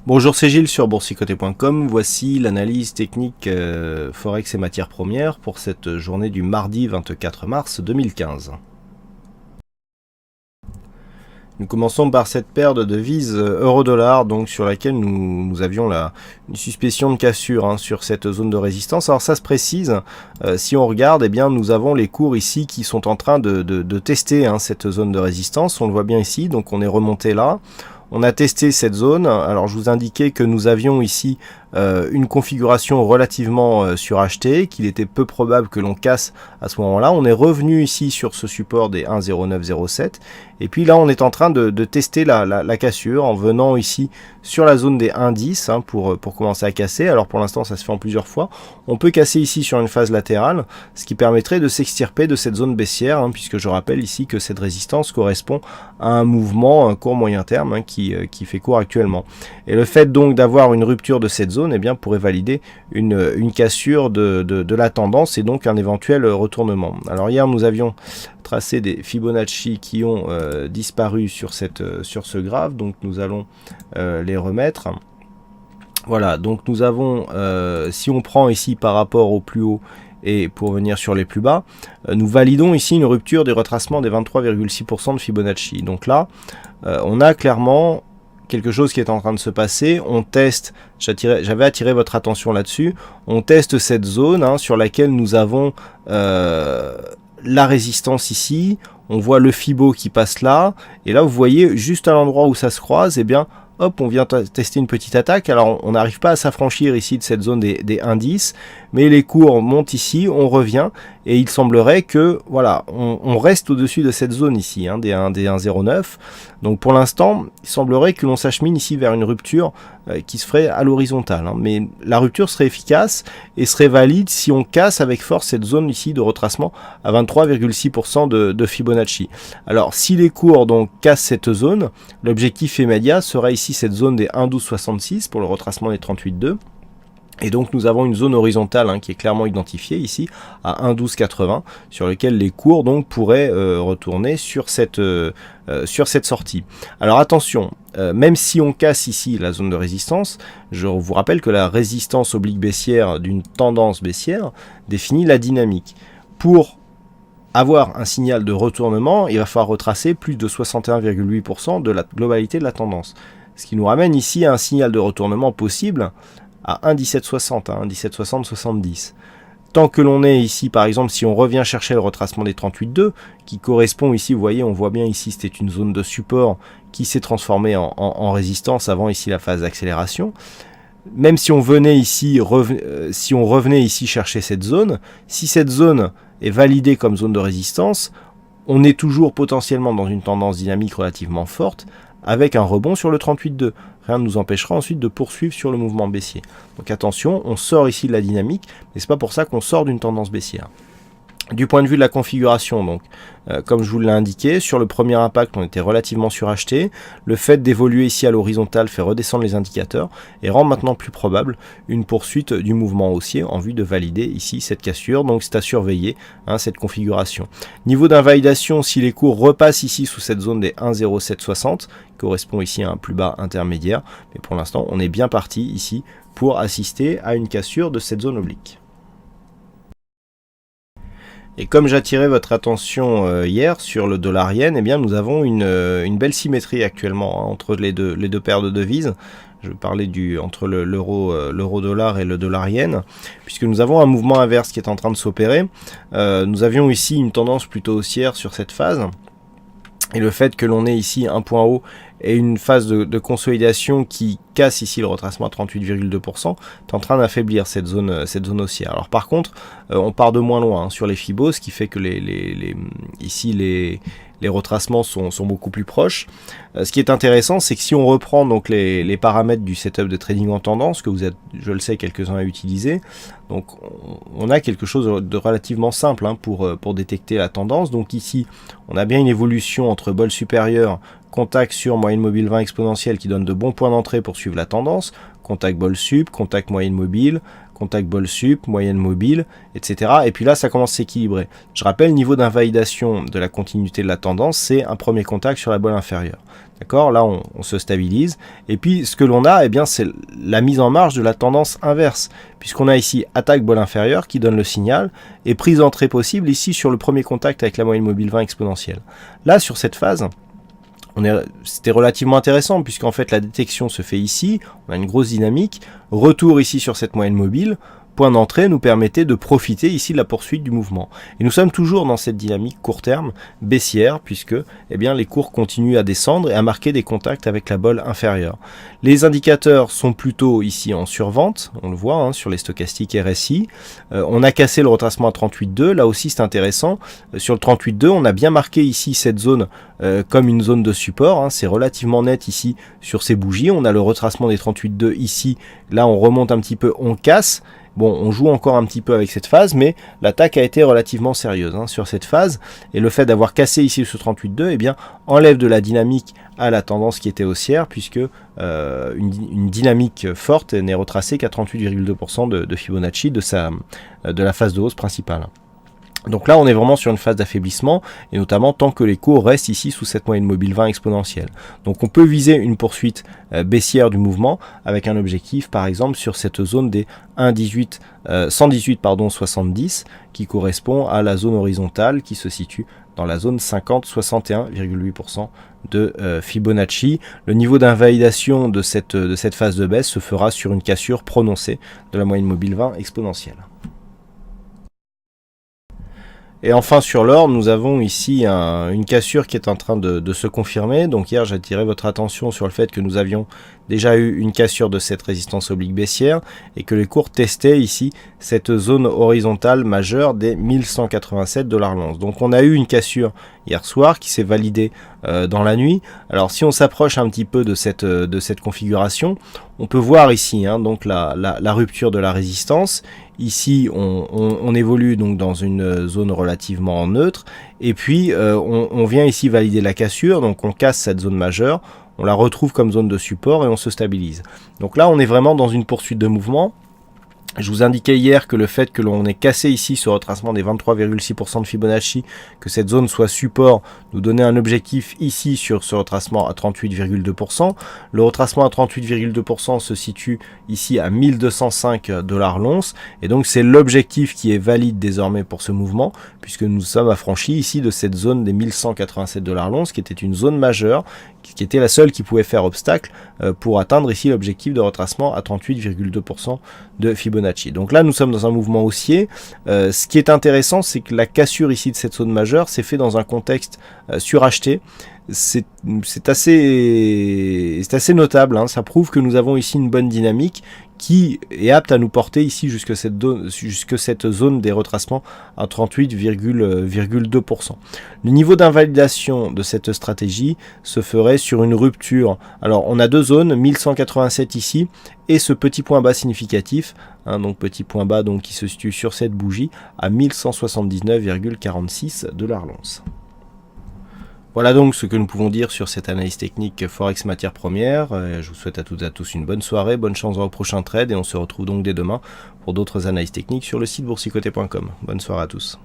Bonjour, c'est Gilles sur boursicoté.com. Voici l'analyse technique Forex et matières premières pour cette journée du mardi 24 mars 2015. Nous commençons par cette paire de devises euro-dollar, donc sur laquelle nous avions une suspicion de cassure sur cette zone de résistance. Alors ça se précise, si on regarde, eh bien nous avons les cours ici qui sont en train de tester cette zone de résistance. On le voit bien ici, donc on est remonté là. On a testé cette zone. Alors je vous indiquais que nous avions ici une configuration relativement surachetée, qu'il était peu probable que l'on casse à ce moment-là. On est revenu ici sur ce support des 1,0907 et puis là on est en train de tester la cassure en venant ici sur la zone des 1,10 pour commencer à casser. Alors pour l'instant ça se fait en plusieurs fois. On peut casser ici sur une phase latérale, ce qui permettrait de s'extirper de cette zone baissière, puisque je rappelle ici que cette résistance correspond à un mouvement, un court moyen terme qui fait court actuellement. Et le fait donc d'avoir une rupture de cette zone, eh bien, pourrait valider une cassure de la tendance et donc un éventuel retournement. Alors hier nous avions tracé des Fibonacci qui ont disparu sur ce graphe, donc nous allons les remettre. Voilà, donc nous avons, si on prend ici par rapport au plus haut et pour venir sur les plus bas, nous validons ici une rupture des retracements des 23,6% de Fibonacci. Donc là, on a clairement quelque chose qui est en train de se passer. On teste, j'avais attiré votre attention là-dessus, on teste cette zone sur laquelle nous avons la résistance ici, on voit le Fibo qui passe là, et là vous voyez juste à l'endroit où ça se croise, eh bien hop, on vient tester une petite attaque. Alors on n'arrive pas à s'affranchir ici de cette zone des 1,10, mais les cours montent ici, on revient, et il semblerait que voilà, on reste au-dessus de cette zone ici, des 1,09. Donc pour l'instant, il semblerait que l'on s'achemine ici vers une rupture qui se ferait à l'horizontale. Mais la rupture serait efficace et serait valide si on casse avec force cette zone ici de retracement à 23,6% de Fibonacci. Alors si les cours donc cassent cette zone, l'objectif immédiat sera ici cette zone des 1,1266 pour le retracement des 38,2. Et donc nous avons une zone horizontale qui est clairement identifiée ici à 1,1280 sur lequel les cours donc pourraient retourner sur cette sortie. Alors attention, même si on casse ici la zone de résistance, je vous rappelle que la résistance oblique baissière d'une tendance baissière définit la dynamique. Pour avoir un signal de retournement, il va falloir retracer plus de 61,8% de la globalité de la tendance. Ce qui nous ramène ici à un signal de retournement possible à 1,1760, 1,1760-70. Tant que l'on est ici, par exemple, si on revient chercher le retracement des 38,2, qui correspond ici, vous voyez, on voit bien ici, c'était une zone de support qui s'est transformée en résistance avant ici la phase d'accélération. Même si on venait ici, si on revenait ici chercher cette zone, si cette zone est validée comme zone de résistance, on est toujours potentiellement dans une tendance dynamique relativement forte, avec un rebond sur le 38,2. Rien ne nous empêchera ensuite de poursuivre sur le mouvement baissier. Donc attention, on sort ici de la dynamique, mais c'est pas pour ça qu'on sort d'une tendance baissière. Du point de vue de la configuration, donc, comme je vous l'ai indiqué, sur le premier impact, on était relativement suracheté. Le fait d'évoluer ici à l'horizontale fait redescendre les indicateurs et rend maintenant plus probable une poursuite du mouvement haussier en vue de valider ici cette cassure. Donc c'est à surveiller cette configuration. Niveau d'invalidation, si les cours repassent ici sous cette zone des 1,0760, correspond ici à un plus bas intermédiaire, mais pour l'instant, on est bien parti ici pour assister à une cassure de cette zone oblique. Et comme j'attirais votre attention hier sur le dollar-yen, eh bien nous avons une belle symétrie actuellement entre les deux paires de devises. Je parlais entre l'euro-dollar et le dollar-yen, puisque nous avons un mouvement inverse qui est en train de s'opérer. Nous avions ici une tendance plutôt haussière sur cette phase. Et le fait que l'on ait ici un point haut et une phase de consolidation qui casse ici le retracement à 38,2% est en train d'affaiblir cette zone haussière. Alors par contre, on part de moins loin sur les Fibos, ce qui fait que ici les retracements sont beaucoup plus proches. Ce qui est intéressant, c'est que si on reprend donc les paramètres du setup de trading en tendance, que vous êtes, je le sais, quelques-uns à utiliser, donc on a quelque chose de relativement simple pour détecter la tendance. Donc ici, on a bien une évolution entre bol supérieur, contact sur moyenne mobile 20 exponentielle qui donne de bons points d'entrée pour suivre la tendance, contact bol sup, contact moyenne mobile, contact bol sup, moyenne mobile, etc. Et puis là, ça commence à s'équilibrer. Je rappelle, niveau d'invalidation de la continuité de la tendance, c'est un premier contact sur la bol inférieure. D'accord, là on se stabilise, et puis ce que l'on a, eh bien, c'est la mise en marche de la tendance inverse, puisqu'on a ici attaque bol inférieure qui donne le signal, et prise d'entrée possible ici sur le premier contact avec la moyenne mobile 20 exponentielle. Là, sur cette phase, c'était relativement intéressant, puisqu'en fait la détection se fait ici, on a une grosse dynamique, retour ici sur cette moyenne mobile, point d'entrée nous permettait de profiter ici de la poursuite du mouvement. Et nous sommes toujours dans cette dynamique court terme baissière, puisque eh bien, les cours continuent à descendre et à marquer des contacts avec la bol inférieure. Les indicateurs sont plutôt ici en survente, on le voit sur les stochastiques RSI. On a cassé le retracement à 38,2, là aussi c'est intéressant. Sur le 38,2, on a bien marqué ici cette zone comme une zone de support, c'est relativement net ici sur ces bougies. On a le retracement des 38,2 ici, là on remonte un petit peu, on casse. Bon, on joue encore un petit peu avec cette phase, mais l'attaque a été relativement sérieuse sur cette phase. Et le fait d'avoir cassé ici ce 38,2, eh bien, enlève de la dynamique à la tendance qui était haussière, puisque une dynamique forte n'est retracée qu'à 38,2% de Fibonacci de la phase de hausse principale. Donc là, on est vraiment sur une phase d'affaiblissement, et notamment tant que les cours restent ici sous cette moyenne mobile 20 exponentielle. Donc on peut viser une poursuite baissière du mouvement avec un objectif, par exemple, sur cette zone des 118,70 qui correspond à la zone horizontale qui se situe dans la zone 50,61,8% de Fibonacci. Le niveau d'invalidation de cette phase de baisse se fera sur une cassure prononcée de la moyenne mobile 20 exponentielle. Et enfin sur l'or, nous avons ici une cassure qui est en train de se confirmer. Donc hier, j'ai attiré votre attention sur le fait que nous avions déjà eu une cassure de cette résistance oblique baissière et que les cours testaient ici cette zone horizontale majeure des 1187 $ l'once. Donc on a eu une cassure hier soir qui s'est validée dans la nuit. Alors si on s'approche un petit peu de cette configuration, on peut voir ici donc la rupture de la résistance. Ici on évolue donc dans une zone relativement neutre, et puis on vient ici valider la cassure, donc on casse cette zone majeure, on la retrouve comme zone de support et on se stabilise. Donc là on est vraiment dans une poursuite de mouvement. Je vous indiquais hier que le fait que l'on ait cassé ici ce retracement des 23,6% de Fibonacci, que cette zone soit support, nous donnait un objectif ici sur ce retracement à 38,2%. Le retracement à 38,2% se situe ici à 1205 $ l'once, et donc c'est l'objectif qui est valide désormais pour ce mouvement, puisque nous sommes affranchis ici de cette zone des 1187 $ l'once, qui était une zone majeure, qui était la seule qui pouvait faire obstacle pour atteindre ici l'objectif de retracement à 38,2% de Fibonacci. Donc là nous sommes dans un mouvement haussier. Ce qui est intéressant, c'est que la cassure ici de cette zone majeure s'est fait dans un contexte suracheté. C'est assez notable, ça prouve que nous avons ici une bonne dynamique qui est apte à nous porter ici jusque cette zone des retracements à 38,2%. Le niveau d'invalidation de cette stratégie se ferait sur une rupture. Alors on a deux zones, 1187 ici et ce petit point bas significatif, donc petit point bas donc, qui se situe sur cette bougie à 1179,46 $ l'once. Voilà donc ce que nous pouvons dire sur cette analyse technique Forex matières premières. Je vous souhaite à toutes et à tous une bonne soirée, bonne chance dans vos prochains trades et on se retrouve donc dès demain pour d'autres analyses techniques sur le site boursicoté.com. Bonne soirée à tous.